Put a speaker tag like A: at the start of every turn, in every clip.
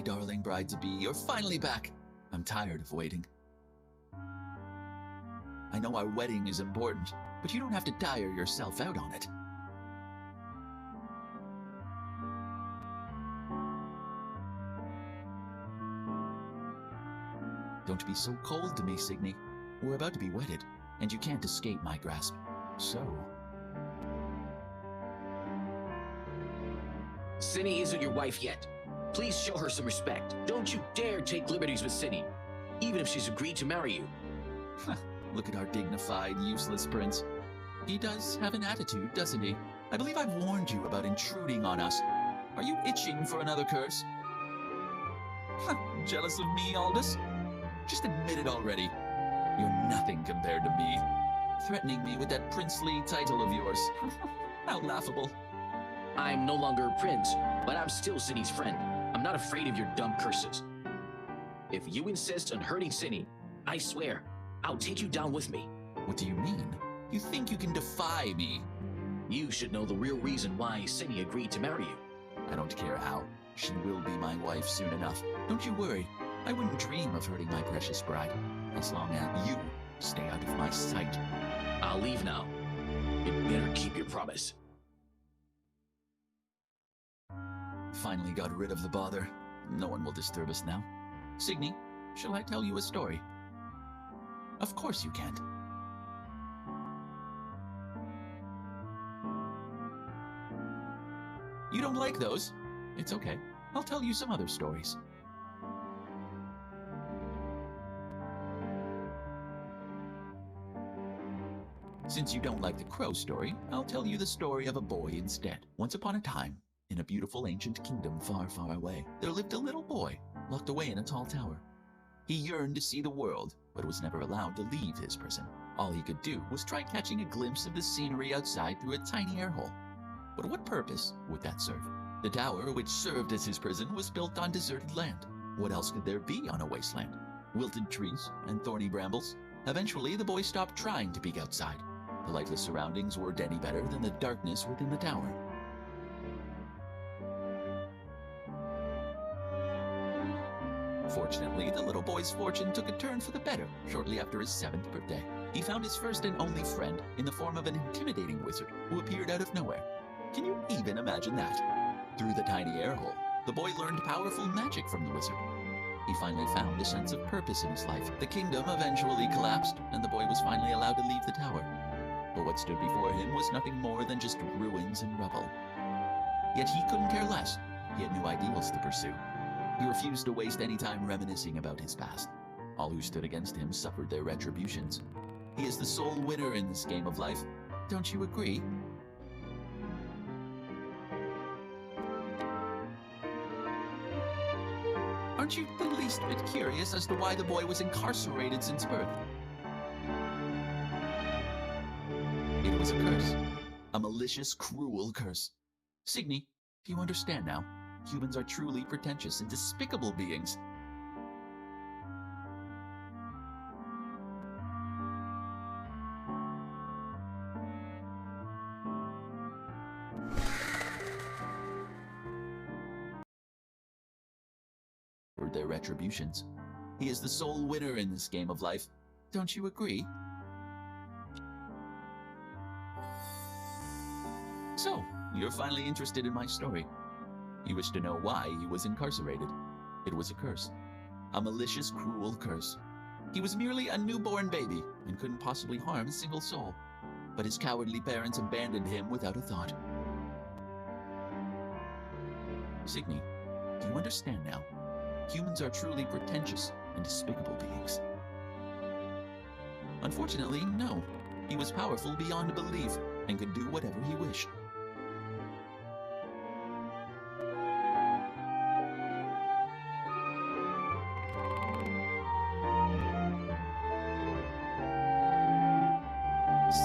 A: darling bride-to-be, you're finally back. I'm tired of waiting. I know our wedding is important, but you don't have to tire yourself out on it. Don't be so cold to me, Signy. We're about to be wedded, and you can't escape my grasp. So...
B: Cinny isn't your wife yet. Please show her some respect. Don't you dare take liberties with Cinny, even if she's agreed to marry you.
A: Look at our dignified, useless prince. He does have an attitude, doesn't he? I believe I've warned you about intruding on us. Are you itching for another curse? Jealous of me, Aldous? Just admit it already. You're nothing compared to me. Threatening me with that princely title of yours. How laughable.
B: I'm no longer a prince, but I'm still Cinny's friend. I'm not afraid of your dumb curses. If you insist on hurting Cinny, I swear, I'll take you down with me.
A: What do you mean? You think you can defy me?
B: You should know the real reason why Cinny agreed to marry you.
A: I don't care how. She will be my wife soon enough. Don't you worry. I wouldn't dream of hurting my precious bride, as long as you stay out of my sight.
B: I'll leave now. You'd better keep your promise.
A: Finally got rid of the bother. No one will disturb us now. Signy, shall I tell you a story? Of course you can't. You don't like those? It's okay. I'll tell you some other stories. Since you don't like the crow story, I'll tell you the story of a boy instead. Once upon a time, in a beautiful ancient kingdom far, far away, there lived a little boy, locked away in a tall tower. He yearned to see the world, but was never allowed to leave his prison. All he could do was try catching a glimpse of the scenery outside through a tiny air hole. But what purpose would that serve? The tower, which served as his prison, was built on deserted land. What else could there be on a wasteland? Wilted trees and thorny brambles. Eventually, the boy stopped trying to peek outside. The lifeless surroundings weren't any better than the darkness within the tower. Fortunately, the little boy's fortune took a turn for the better shortly after his 7th birthday. He found his first and only friend in the form of an intimidating wizard who appeared out of nowhere. Can you even imagine that? Through the tiny air hole, the boy learned powerful magic from the wizard. He finally found a sense of purpose in his life. The kingdom eventually collapsed, and the boy was finally allowed to leave the tower. But what stood before him was nothing more than just ruins and rubble. Yet he couldn't care less. He had new ideals to pursue. He refused to waste any time reminiscing about his past. All who stood against him suffered their retributions. He is the sole winner in this game of life. Don't you agree? Aren't you the least bit curious as to why the boy was incarcerated since birth? It was a curse. A malicious, cruel curse. Signy, do you understand now? Humans are truly pretentious and despicable beings. For their retributions. He is the sole winner in this game of life. Don't you agree? So, you're finally interested in my story. You wish to know why he was incarcerated. It was a curse. A malicious, cruel curse. He was merely a newborn baby and couldn't possibly harm a single soul. But his cowardly parents abandoned him without a thought. Signy, do you understand now? Humans are truly pretentious and despicable beings. Unfortunately, no. He was powerful beyond belief and could do whatever he wished.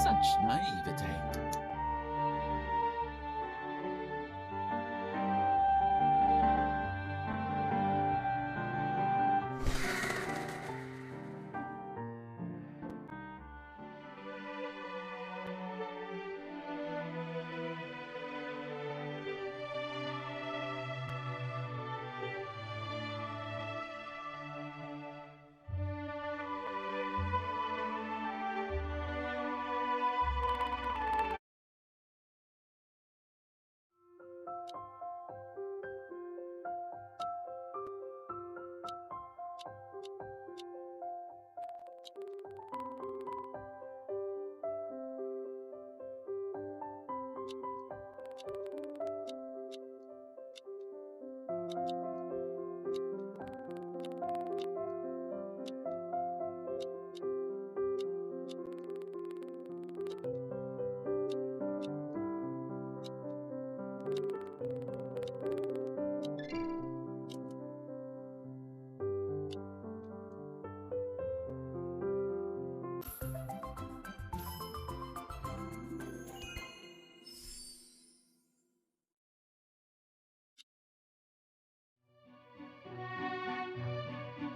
A: Such naivete.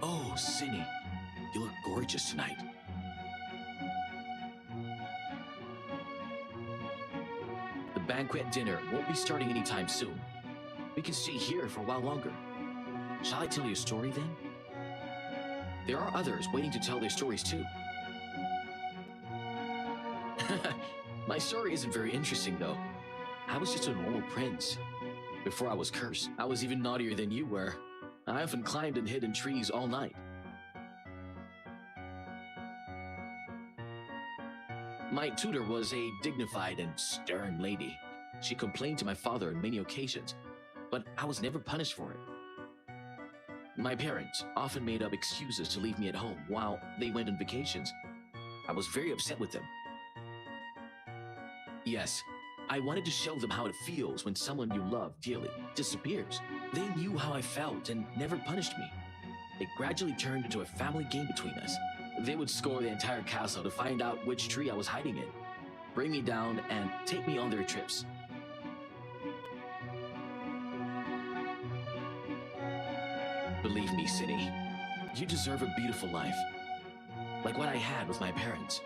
B: Oh, Cindy, you look gorgeous tonight. The banquet dinner won't be starting anytime soon. We can stay here for a while longer. Shall I tell you a story then? There are others waiting to tell their stories too. My story isn't very interesting though. I was just a normal prince. Before I was cursed, I was even naughtier than you were. I often climbed and hid in trees all night. My tutor was a dignified and stern lady. She complained to my father on many occasions, but I was never punished for it. My parents often made up excuses to leave me at home while they went on vacations. I was very upset with them. Yes, I wanted to show them how it feels when someone you love dearly disappears. They knew how I felt and never punished me. It gradually turned into a family game between us. They would score the entire castle to find out which tree I was hiding in, bring me down, and take me on their trips. Believe me, Cindy, you deserve a beautiful life, like what I had with my parents.